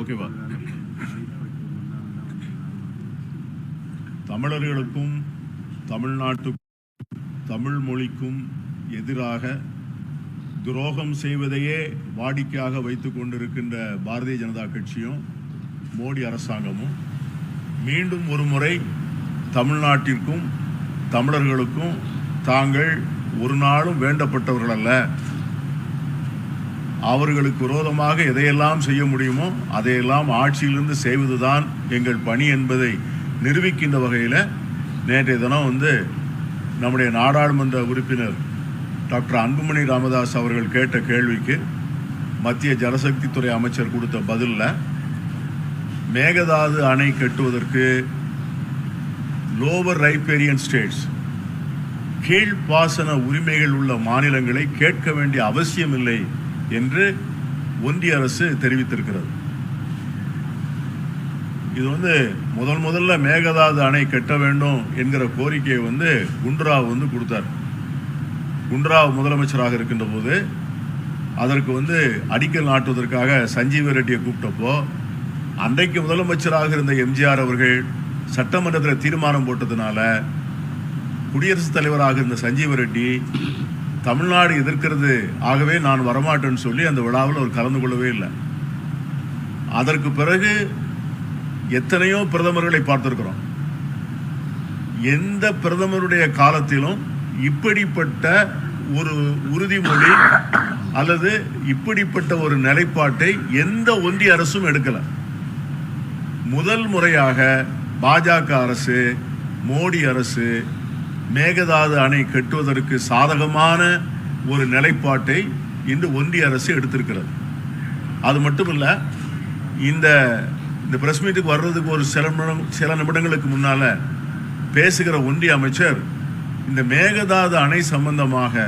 ஓகேவா? தமிழர்களுக்கும் தமிழ்நாட்டுக்கும் தமிழ் மொழிக்கும் எதிராக துரோகம் செய்வதையே வாடிக்கையாக வைத்துக் கொண்டிருக்கின்ற பாரதிய ஜனதா கட்சியும் மோடி அரசாங்கமும் மீண்டும் ஒரு முறை தமிழ்நாட்டிற்கும் தமிழர்களுக்கும் தாங்கள் ஒரு நாளும் வேண்டப்பட்டவர்கள் அல்ல, அவர்களுக்கு விரோதமாக எதையெல்லாம் செய்ய முடியுமோ அதையெல்லாம் ஆட்சியிலிருந்து செய்வதுதான் எங்கள் பணி என்பதை நிரூபிக்கின்ற வகையில் நேற்றைய தினம் நம்முடைய நாடாளுமன்ற உறுப்பினர் டாக்டர் அன்புமணி ராமதாஸ் அவர்கள் கேட்ட கேள்விக்கு மத்திய ஜலசக்தி துறை அமைச்சர் கொடுத்த பதிலில் மேகதாது அணை கட்டுவதற்கு லோவர் ரைபேரியன் ஸ்டேட்ஸ் கீழ்ப்பாசன உரிமைகள் உள்ள மாநிலங்களை கேட்க வேண்டிய அவசியம் இல்லை என்று ஒன்றிய அரசு தெரிவித்திருக்கிறது. இது முதல்ல மேகதாது அணை கட்ட வேண்டும் என்கிற கோரிக்கையை குண்டுராவ் கொடுத்தார். குண்டுராவ் முதலமைச்சராக இருக்கின்ற போது அதற்கு அடிக்கல் நாட்டுவதற்காக சஞ்சீவ ரெட்டியை கூப்பிட்டப்போ அன்றைக்கு முதலமைச்சராக இருந்த எம்ஜிஆர் அவர்கள் சட்டமன்றத்தில் தீர்மானம் போட்டதுனால குடியரசுத் தலைவராக இருந்த சஞ்சீவ ரெட்டி தமிழ்நாடு எதிர்க்கிறது, ஆகவே நான் வரமாட்டேன்னு சொல்லி அந்த விழாவில் அவர் கலந்து கொள்ளவே இல்லை. அதற்கு பிறகு எத்தனையோ பிரதமர்களை பார்த்திருக்கிறோம். எந்த பிரதமருடைய காலத்திலும் இப்படிப்பட்ட ஒரு உறுதிமொழி அல்லது இப்படிப்பட்ட ஒரு நிலைப்பாட்டை எந்த ஒன்றிய அரசும் எடுக்கல. முதல் முறையாக பாஜக அரசு, மோடி அரசு மேகதாது அணை கட்டுவதற்கு சாதகமான ஒரு நிலைப்பாட்டை இன்று ஒன்றிய அரசு எடுத்திருக்கிறது. அது மட்டுமல்ல, இந்த பிரஸ் மீட்டுக்கு வர்றதுக்கு ஒரு சில நிமிடங்களுக்கு முன்னால பேசுகிற ஒன்றிய அமைச்சர் இந்த மேகதாது அணை சம்பந்தமாக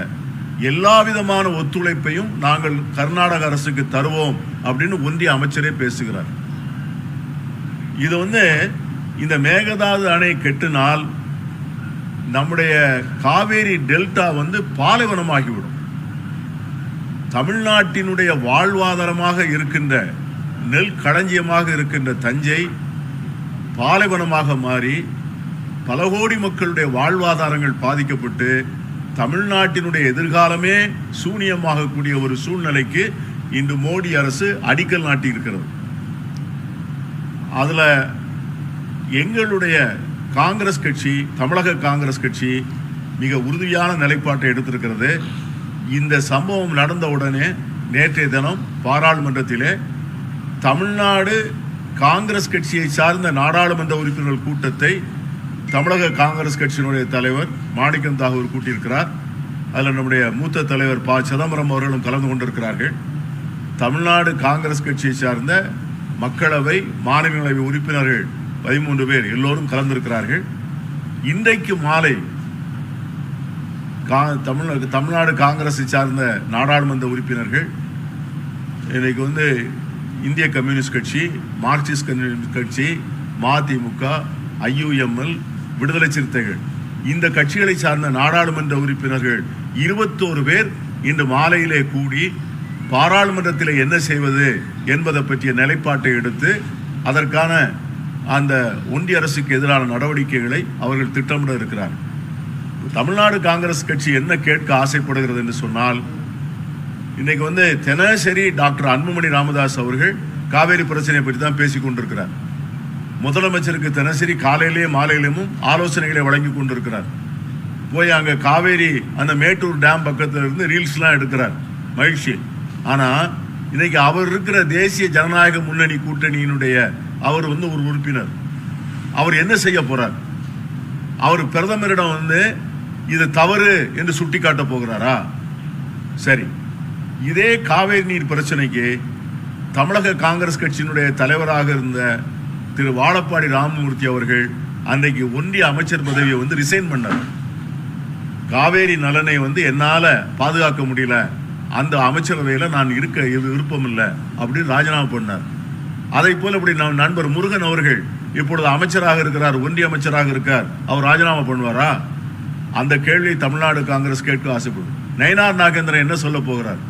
எல்லா விதமான ஒத்துழைப்பையும் நாங்கள் கர்நாடக அரசுக்கு தருவோம் அப்படின்னு ஒன்றிய அமைச்சரே பேசுகிறார். இது இந்த மேகதாது அணை கட்டினால் நம்முடைய காவேரி டெல்டா பாலைவனமாகிவிடும். தமிழ்நாட்டினுடைய வாழ்வாதாரமாக இருக்கின்ற நெல் களஞ்சியமாக இருக்கின்ற தஞ்சை பாலைவனமாக மாறி பல கோடி மக்களுடைய வாழ்வாதாரங்கள் பாதிக்கப்பட்டு தமிழ்நாட்டினுடைய எதிர்காலமே சூனியமாகக்கூடிய ஒரு சூழ்நிலைக்கு இன்று மோடி அரசு அடிக்கல் நாட்டி இருக்கிறது. அதுல எங்களுடைய காங்கிரஸ் கட்சி, தமிழக காங்கிரஸ் கட்சி மிக உறுதியான நிலைப்பாட்டை எடுத்திருக்கிறது. இந்த சம்பவம் நடந்த உடனே நேற்றைய தினம் பாராளுமன்றத்திலே தமிழ்நாடு காங்கிரஸ் கட்சியை சார்ந்த நாடாளுமன்ற உறுப்பினர்கள் கூட்டத்தை தமிழக காங்கிரஸ் கட்சியினுடைய தலைவர் மாணிக்கம் தாகூர் கூட்டியிருக்கிறார். அதில் நம்முடைய மூத்த தலைவர் ப. சிதம்பரம் அவர்களும் கலந்து கொண்டிருக்கிறார்கள். தமிழ்நாடு காங்கிரஸ் கட்சியை சார்ந்த மக்களவை, மாநிலங்களவை உறுப்பினர்கள் 13 பேர் எல்லோரும் கலந்திருக்கிறார்கள். இன்றைக்கு மாலை தமிழ்நாடு காங்கிரஸை சார்ந்த நாடாளுமன்ற உறுப்பினர்கள் இன்னைக்கு இந்திய கம்யூனிஸ்ட் கட்சி, மார்க்சிஸ்ட் கம்யூனிஸ்ட் கட்சி, மதிமுக, IUML, விடுதலை சிறுத்தைகள் இந்த கட்சிகளை சார்ந்த நாடாளுமன்ற உறுப்பினர்கள் 21 பேர் இன்று மாலையிலே கூடி பாராளுமன்றத்தில் என்ன செய்வது என்பதை பற்றிய நிலைப்பாட்டை எடுத்து அதற்கான அந்த ஒன்றிய அரசுக்கு எதிரான நடவடிக்கைகளை அவர்கள் திட்டமிட இருக்கிறார். தமிழ்நாடு காங்கிரஸ் கட்சி என்ன கேட்க ஆசைப்படுகிறது என்று சொன்னால், இன்னைக்கு தினசரி டாக்டர் அன்புமணி ராமதாஸ் அவர்கள் காவேரி பிரச்சனையை பற்றி தான் பேசிக் கொண்டிருக்கிறார். முதலமைச்சருக்கு தினசரி காலையிலேயே மாலையிலும் ஆலோசனைகளை வழங்கி கொண்டிருக்கிறார். போய் அங்கே காவேரி அந்த மேட்டூர் டேம் பக்கத்தில் இருந்து ரீல்ஸ்லாம் எடுக்கிறார், மகிழ்ச்சி. ஆனால் இன்னைக்கு அவர் இருக்கிற தேசிய ஜனநாயக முன்னணி கூட்டணியினுடைய அவர் ஒரு உறுப்பினர். அவர் என்ன செய்ய போறார்? அவர் பிரதமரிடம் இது தவறு என்று சுட்டி காட்ட போகிறாரா? சரி, இதே காவேரி நீர் பிரச்சனைக்கு தமிழக காங்கிரஸ் கட்சியினுடைய தலைவராக இருந்த திரு வாழப்பாடி ராமமூர்த்தி அவர்கள் அன்றைக்கு ஒன்றிய அமைச்சர் பதவியை ரிசைன் பண்ணார். காவேரி நலனை என்னால பாதுகாக்க முடியல, அந்த அமைச்சரவையில நான் இருக்க விருப்பம் இல்லை அப்படின்னு ராஜினாமா பண்ணார். அதை போல இப்படி நண்பர் முருகன் அவர்கள் இப்பொழுது அமைச்சராக இருக்கிறார், ஒன்றிய அமைச்சராக இருக்கார், அவர் ராஜினாமா பண்ணுவாரா? அந்த கேள்வியை தமிழ்நாடு காங்கிரஸ் கேட்க ஆசைப்படும். நயினார் நாகேந்திரன் என்ன சொல்ல போகிறார்?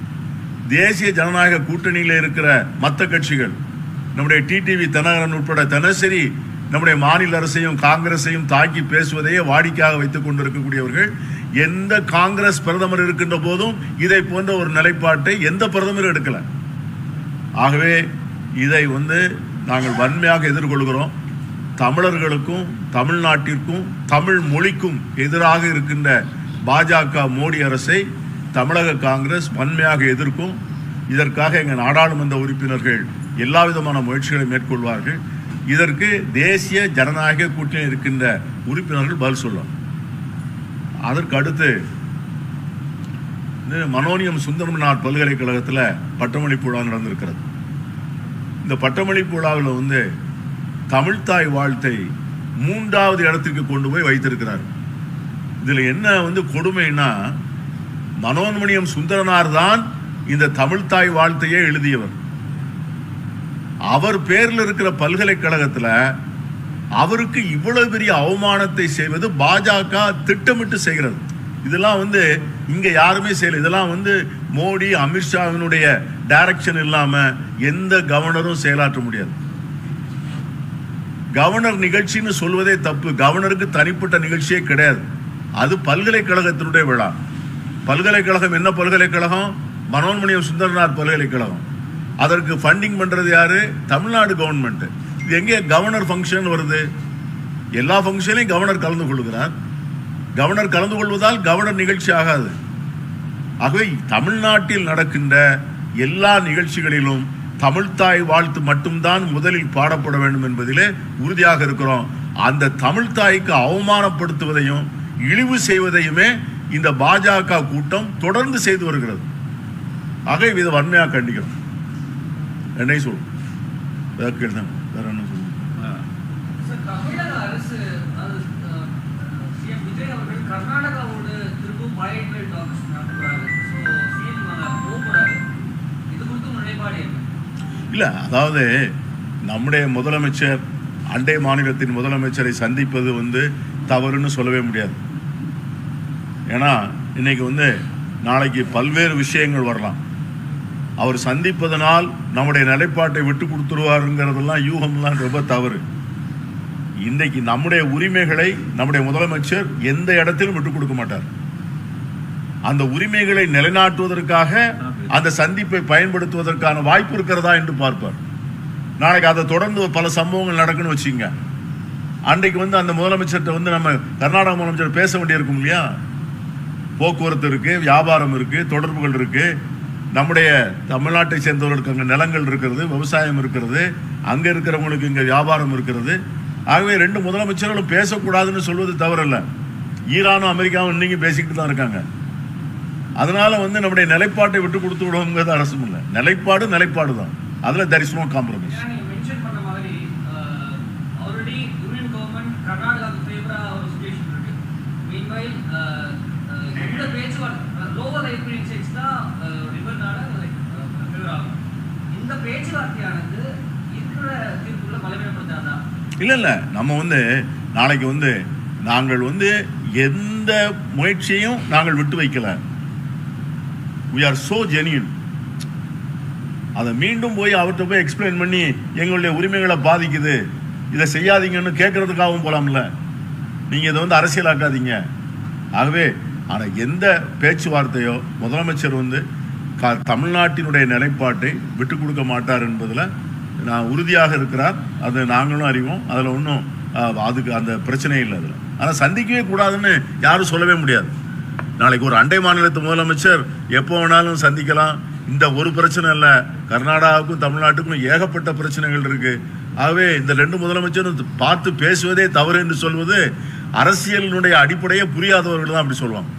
தேசிய ஜனநாயக கூட்டணியில் இருக்கிற மற்ற கட்சிகள் நம்முடைய டிடிவி தினகரன் உட்பட தினசரி நம்முடைய மாநில அரசையும் காங்கிரஸையும் தாக்கி பேசுவதையே வாடிக்கையாக வைத்துக் கொண்டிருக்கக்கூடியவர்கள் எந்த காங்கிரஸ் பிரதமர் இருக்கின்ற போதும் இதை போன்ற ஒரு நிலைப்பாட்டை எந்த பிரதமரும் எடுக்கல. ஆகவே இதை நாங்கள் வன்மையாக எதிர்கொள்கிறோம். தமிழர்களுக்கும் தமிழ்நாட்டிற்கும் தமிழ் மொழிக்கும் எதிராக இருக்கின்ற பாஜக மோடி அரசை தமிழக காங்கிரஸ் வன்மையாக எதிர்க்கும். இதற்காக எங்கள் நாடாளுமன்ற உறுப்பினர்கள் எல்லா விதமான முயற்சிகளை மேற்கொள்வார்கள். இதற்கு தேசிய ஜனநாயக கூட்டணியில் இருக்கின்ற உறுப்பினர்கள் பதில் சொல்லும். அதற்கு அடுத்து மனோன்மணியம் சுந்தரனார் பல்கலைக்கழகத்தில் பட்டமளிப்பு விழா நடந்திருக்கிறது. இந்த பட்டமளிப்பு விழாவில் தமிழ்தாய் வாழ்த்தை 3வது இடத்திற்கு கொண்டு போய் வைத்திருக்கிறார். இதில் என்ன கொடுமைன்னா, மனோன்மணியம் சுந்தரனார் தான் இந்த தமிழ்தாய் வாழ்த்தையே எழுதியவர். அவர் பேரில் இருக்கிற பல்கலைக்கழகத்தில் அவருக்கு இவ்வளவு பெரிய அவமானத்தை செய்வது பாஜக திட்டமிட்டு செய்கிறது. இதெல்லாம் இங்க யாருமே செய்யல. இதெல்லாம் மோடி அமித்ஷாவினுடைய டைரக்ஷன் இல்லாம எந்த கவர்னரும் செயலாற்ற முடியாது. கவர்னர் நிகழ்ச்சின்னு சொல்வதே தப்பு. கவர்னருக்கு தனிப்பட்ட நிகழ்ச்சியே கிடையாது. அது பல்கலைக்கழகத்தினுடைய விழா. பல்கலைக்கழகம் என்ன பல்கலைக்கழகம்? மனோன்மணியம் சுந்தரனார் பல்கலைக்கழகம். அதற்கு ஃபண்டிங் பண்றது யாரு? தமிழ்நாடு கவர்மெண்ட். இது எங்கே கவர்னர் ஃபங்க்ஷன் வருது? எல்லா ஃபங்க்ஷனையும் கவர்னர் கலந்து கொள்கிறார். கவர்னர் கலந்து கொள்வதால் கவர்னர் நிகழ்ச்சி ஆகாது. ஆகவே தமிழ்நாட்டில் நடக்கின்ற எல்லா நிகழ்ச்சிகளிலும் தமிழ்தாய் வாழ்த்து மட்டும்தான் முதலில் பாடப்பட வேண்டும் என்பதிலே உறுதியாக இருக்கிறோம். அந்த தமிழ்தாய்க்கு அவமானப்படுத்துவதையும் இழிவு செய்வதையுமே இந்த பாஜக கூட்டம் தொடர்ந்து செய்து வருகிறது. ஆகவே இதை வன்மையாக கண்டிக்கிறோம். என்னை சொல்லும் வேற என்ன சொல்லுங்க. தமிழக அரசு சிஎம் விஜய் அவர்கள் கர்நாடகாவோடு திரும்பவும் பழைய டாக்ஸ் நடத்துறாரு. இது குறித்து நிலைப்பாடு என்ன? இல்லை, அதாவது நம்முடைய முதலமைச்சர் அண்டை மாநிலத்தின் முதலமைச்சரை சந்திப்பது தவறுன்னு சொல்லவே முடியாது. ஏன்னா இன்னைக்கு நாளைக்கு பல்வேறு விஷயங்கள் வரலாம். அவர் சந்திப்பதனால் நம்முடைய நிலைப்பாட்டை விட்டு கொடுத்துருவாருங்கிறதெல்லாம் யூகம்லாம் ரொம்ப தவறு. இன்றைக்கு நம்முடைய உரிமைகளை நம்முடைய முதலமைச்சர் எந்த இடத்திலும் விட்டுக் கொடுக்க மாட்டார். அந்த உரிமைகளை நிலைநாட்டுவதற்காக அந்த சந்திப்பை பயன்படுத்துவதற்கான வாய்ப்பு இருக்கிறதா என்று பார்ப்பார். நாளைக்கு அதை தொடர்ந்து பல சம்பவங்கள் நடக்குன்னு வச்சுங்க. அன்றைக்கு அந்த முதலமைச்சர்கிட்ட நம்ம கர்நாடக முதலமைச்சர் பேச வேண்டியிருக்கும் இல்லையா? போக்குவரத்து இருக்கு, வியாபாரம் இருக்கு, தொடர்புகள் இருக்கு. நம்முடைய தமிழ்நாட்டை சேர்ந்தவர்களுக்கு அங்கே நிலங்கள் இருக்கிறது, விவசாயம் இருக்கிறது, அங்கே இருக்கிறவங்களுக்கு இங்கே வியாபாரம் இருக்கிறது. ஆகவே 2 முதலமைச்சர்களும் பேசக்கூடாதுன்னு சொல்வது தவறல்ல. ஈரானும் அமெரிக்காவும் இன்னைக்கு பேசிக்கிட்டு தான் இருக்காங்க. அதனால நம்முடைய நிலைப்பாட்டை விட்டு கொடுத்து விடுவோங்கிறது அரசும் இல்லை. நிலைப்பாடு தான். அதில் there is no compromise. இல்ல நம்ம நாளைக்கு நாங்கள் எந்த முயற்சியையும் நாங்கள் விட்டு வைக்கல. we are so genuine. அதை மீண்டும் போய் அவர்கிட்ட போய் எக்ஸ்பிளைன் பண்ணி எங்களுடைய உரிமைகளை பாதிக்குது, இதை செய்யாதீங்கன்னு கேட்கறதுக்காகவும் போலாம்ல. நீங்க இதை அரசியலாக்காதீங்க. ஆகவே ஆனால் எந்த பேச்சுவார்த்தையோ முதலமைச்சர் தமிழ்நாட்டினுடைய நிலைப்பாட்டை விட்டு கொடுக்க மாட்டார் என்பதில் நான் உறுதியாக இருக்கிறார். அது நாங்களும் அறிவோம். அதில் ஒன்றும் அதுக்கு அந்த பிரச்சனை இல்லை. அதில் ஆனால் சந்திக்கவே கூடாதுன்னு யாரும் சொல்லவே முடியாது. நாளைக்கு ஒரு அண்டை மாநிலத்து முதலமைச்சர் எப்போ வேணாலும் சந்திக்கலாம். இந்த ஒரு பிரச்சனை இல்லை, கர்நாடகாவுக்கும் தமிழ்நாட்டுக்கும் ஏகப்பட்ட பிரச்சனைகள் இருக்கு. ஆகவே இந்த 2 முதலமைச்சரும் பார்த்து பேசுவதே தவறு என்று சொல்வது அரசியலினுடைய அடிப்படையே புரியாதவர்கள் தான் அப்படி சொல்லுவாங்க.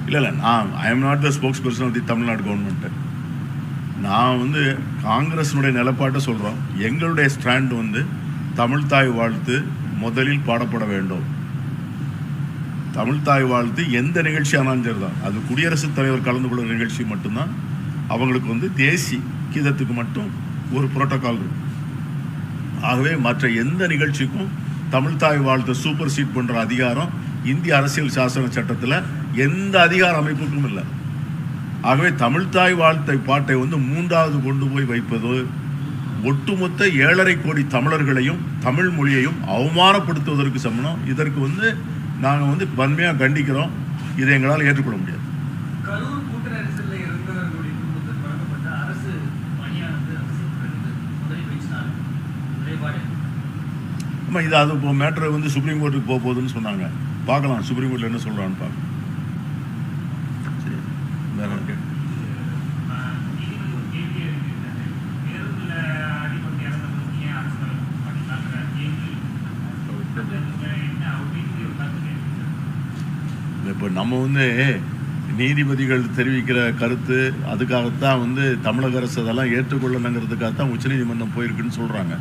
இல்லை I am not the spokes person of the Tamil Nadu government. நான் காங்கிரஸினுடைய நிலைப்பாட்டை சொல்கிறோம். எங்களுடைய ஸ்டாண்ட் தமிழ்தாய் வாழ்த்து முதலில் பாடப்பட வேண்டும். தமிழ் தாய் வாழ்த்து எந்த நிகழ்ச்சி ஆனாலும் சரிதான், அது குடியரசுத் தலைவர் கலந்து கொள்கிற நிகழ்ச்சி மட்டும்தான் அவங்களுக்கு வந்து தேசிய கீதத்துக்கு மட்டும் ஒரு புரோட்டோகால் இருக்கும். ஆகவே மற்ற எந்த நிகழ்ச்சிக்கும் தமிழ் தாய் வாழ்த்தை சூப்பர் சீட் பண்ணுற அதிகாரம் இந்திய அரசியல் சாசன சட்டத்தில் எந்த அதிகார அமைப்புக்கும் இல்லை. ஆகவே தமிழ் தாய் வாழ்த்தை பாட்டை வந்து மூன்றாவது கொண்டு போய் வைப்பது ஒட்டுமொத்த 7.5 கோடி தமிழர்களையும் தமிழ் மொழியையும் அவமானப்படுத்துவதற்கு சமணம். இதற்கு வந்து நாங்கள் வந்து வன்மையாக கண்டிக்கிறோம். இதை எங்களால் ஏற்றுக்கொள்ள முடியாது. கரூர் கூட்டரசில் இருந்தவர்களுடைய குடும்பத்தில் வழங்கப்பட்ட அரசு பணியானது ஆமாம், இது அது இப்போ மேட்ரு வந்து சுப்ரீம் கோர்ட்டுக்கு போக போகுதுன்னு சொன்னாங்க. பார்க்கலாம் சுப்ரீம் கோர்ட்டில் என்ன சொல்கிறான்னு பார்க்கலாம். சரி, வேற ஓகே. இப்போ நம்ம வந்து நீதிபதிகள் தெரிவிக்கிற கருத்து அதுக்காகத்தான் வந்து தமிழக அரசு அதெல்லாம் ஏற்றுக்கொள்ளணுங்கிறதுக்காகத்தான் உச்சநீதிமன்றம் போயிருக்குன்னு சொல்கிறாங்க.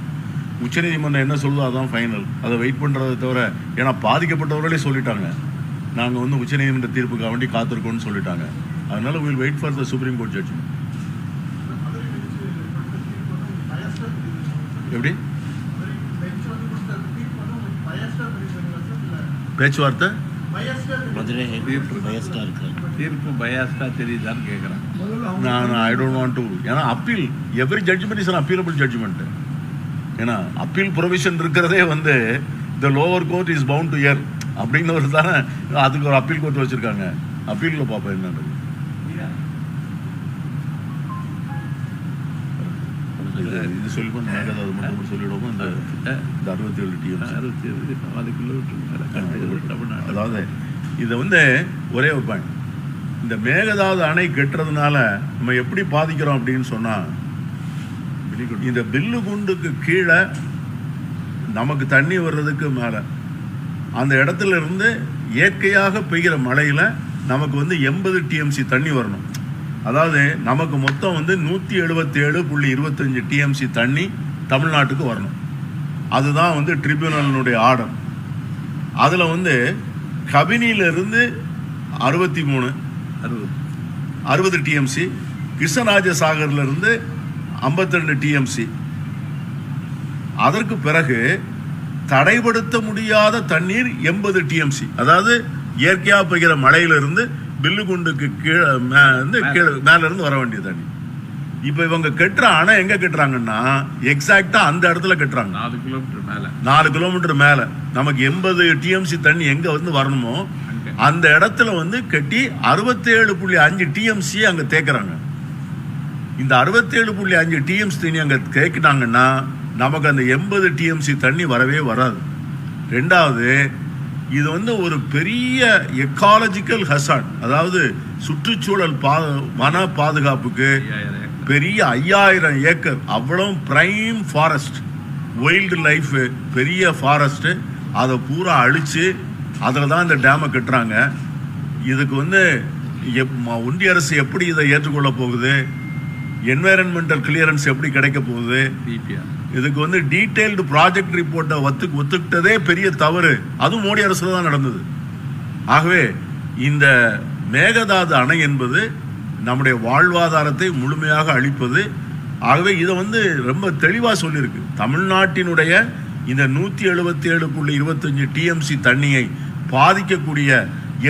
உச்சநீதிமன்றம் என்ன சொல்லுதோ அதான் ஃபைனல். அதை வெயிட் பண்ணுறதை தவிர, ஏன்னா பாதிக்கப்பட்டவர்களே சொல்லிட்டாங்க நாங்கள் வந்து உச்சநீதிமன்ற தீர்ப்புக்காக வேண்டி காத்திருக்கோம்னு சொல்லிட்டாங்க. அதனால will wait for the supreme court judgment. எப்படி பேச்சுவார்த்தை தீர்ப்பு பயாஸ்டா தெரியுதான்னு கேட்குறேன் நான். ஐ டோன்ட் வாண்ட் டு, ஏன்னா appeal every judgment is an appealable judgment. ஏன்னா அப்பீல் ப்ரொவிஷன் இருக்கிறதே வந்து the lower court is bound to hear அப்படிங்கிறது தானே. அதுக்கு ஒரு அப்பீல் கோர்ட் வச்சுருக்காங்க. அப்பீலில் பார்ப்போம் என்னன்னு. இது சொல்லிப்போம் அது மட்டும் சொல்லிவிடுவோம். இந்த 67 டிஎம்சி அதுக்குள்ளே விட்டுருங்க. அதாவது இதை வந்து ஒரே ஒரு பாயிண்ட், இந்த மேகதாது அணை கட்டுறதுனால நம்ம எப்படி பாதிக்கிறோம் அப்படின்னு சொன்னால், இந்த பில்லு குண்டுக்கு கீழே நமக்கு தண்ணி வர்றதுக்கு மேலே அந்த இடத்துல இருந்து இயற்கையாக பெய்கிற மழையில் நமக்கு வந்து 80 டிஎம்சி தண்ணி வரணும். அதாவது நமக்கு மொத்தம் வந்து 177.25 டிஎம்சி தண்ணி தமிழ்நாட்டுக்கு வரணும். அதுதான் வந்து ட்ரிபியூனலினுடைய ஆர்டர். அதில் வந்து கபினியிலிருந்து 60 டிஎம்சி, கிருஷ்ணராஜசாகர்லேருந்து 52 டிஎம்சி. அதற்கு பிறகு தடைப்படுத்த முடியாத தண்ணீர் 80 டிஎம்சி. அதாவது இயற்கையாக பெய்கிற மழையிலிருந்து பில்லுகுண்டுக்கு கீழே மேலேருந்து வர வேண்டிய தண்ணி. இப்போ இவங்க கட்டுற அணை எங்கே கட்டுறாங்கன்னா எக்ஸாக்டாக அந்த இடத்துல கட்டுறாங்க. 4 கிலோமீட்டர் மேலே நமக்கு 80 டிஎம்சி தண்ணி எங்கே வந்து வரணுமோ அந்த இடத்துல வந்து கட்டி 67.5 டிஎம்சி அங்கே தேக்குறாங்க. இந்த 67.5 டிஎம்சி தண்ணி அங்கே தேக்கினாங்கன்னா நமக்கு அந்த 80 டிஎம்சி தண்ணி வரவே வராது. ரெண்டாவது, இது வந்து ஒரு பெரிய எக்காலஜிக்கல் ஹசார்ட், அதாவது சுற்றுச்சூழல் வன பாதுகாப்புக்கு பெரிய 5000 ஏக்கர் அவ்வளோ பிரைம் ஃபாரஸ்ட், வைல்டு லைஃப் பெரிய ஃபாரஸ்ட், அதை பூரா அழித்து அதில் தான் இந்த டேமை கட்டுறாங்க. இதுக்கு வந்து ஒன்றிய அரசு எப்படி இதை ஏற்றுக்கொள்ள போகுது? என்வைரன்மெண்டல் கிளியரன்ஸ் எப்படி கிடைக்க போகுது? இதுக்கு வந்து டீட்டெயில்டு ப்ராஜெக்ட் ரிப்போர்ட்டை ஒத்துக்கிட்டதே பெரிய தவறு. அதுவும் மோடி அரசுல தான் நடந்தது. ஆகவே இந்த மேகதாது அணை என்பது நம்முடைய வாழ்வாதாரத்தை முழுமையாக அளிப்பது. ஆகவே இதை வந்து ரொம்ப தெளிவாக சொல்லியிருக்கு. தமிழ்நாட்டினுடைய இந்த 177.25 டிஎம்சி தண்ணியை பாதிக்கக்கூடிய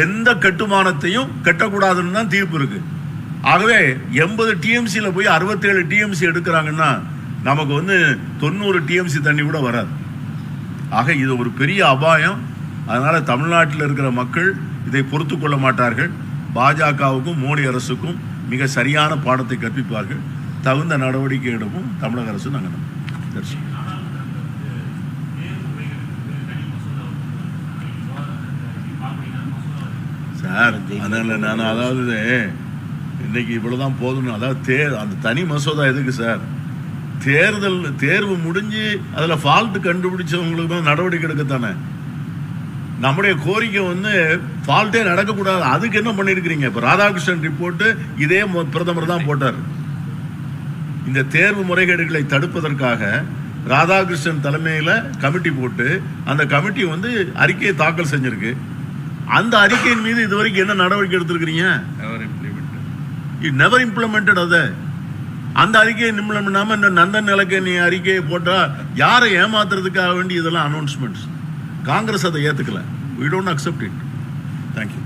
எந்த கட்டுமானத்தையும் கட்டக்கூடாதுன்னு தான் தீர்ப்பு இருக்கு. ஆகவே 80 டிஎம்சியில் போய் 67 டிஎம்சி எடுக்கிறாங்கன்னா நமக்கு வந்து 90 டிஎம்சி தண்ணி கூட வராது. ஆக இது ஒரு பெரிய அபாயம். அதனால் தமிழ்நாட்டில் இருக்கிற மக்கள் இதை பொறுத்து கொள்ள மாட்டார்கள். பாஜகவுக்கும் மோடி அரசுக்கும் மிக சரியான பாடத்தை கற்பிப்பார்கள். தகுந்த நடவடிக்கை எடுக்கும் தமிழக அரசு. நாங்கள் சார் அதனால் நான் அதாவது இன்னைக்கு இவ்வளோதான் போதும்னு, அதாவது அந்த தனி மசோதா எதுக்கு சார்? தேர்வு முடிஞ்சு அதில் ஃபால்ட்டு கண்டுபிடிச்சவங்களுக்கு தான் நடவடிக்கை எடுக்கத்தானே. நம்முடைய கோரிக்கை வந்து ஃபால்ட்டே நடக்கக்கூடாது. அதுக்கு என்ன பண்ணியிருக்கிறீங்க? இப்போ ராதாகிருஷ்ணன் ரிப்போர்ட்டு இதே பிரதமர் தான் போட்டார். இந்த தேர்வு முறைகேடுகளை தடுப்பதற்காக ராதாகிருஷ்ணன் தலைமையில் கமிட்டி போட்டு அந்த கமிட்டி வந்து அறிக்கையை தாக்கல் செஞ்சிருக்கு. அந்த அறிக்கையின் மீது இதுவரைக்கும் என்ன நடவடிக்கை எடுத்திருக்கிறீங்க? அவர் இம்ப்ளிமெண்ட் இட் நெவர் இம்ப்ளிமெண்டட். அதை அந்த அறிக்கையை இம்ப்ளிமெண்ட் பண்ணாம இந்த நந்தன் நிலக்கணி அறிக்கையை போட்டா யாரை ஏமாத்துறதுக்காக வேண்டி இதெல்லாம் அனௌன்ஸ்மெண்ட்ஸ். காங்கிரஸ் அதை ஏத்துக்கல. we don't accept it. Thank you.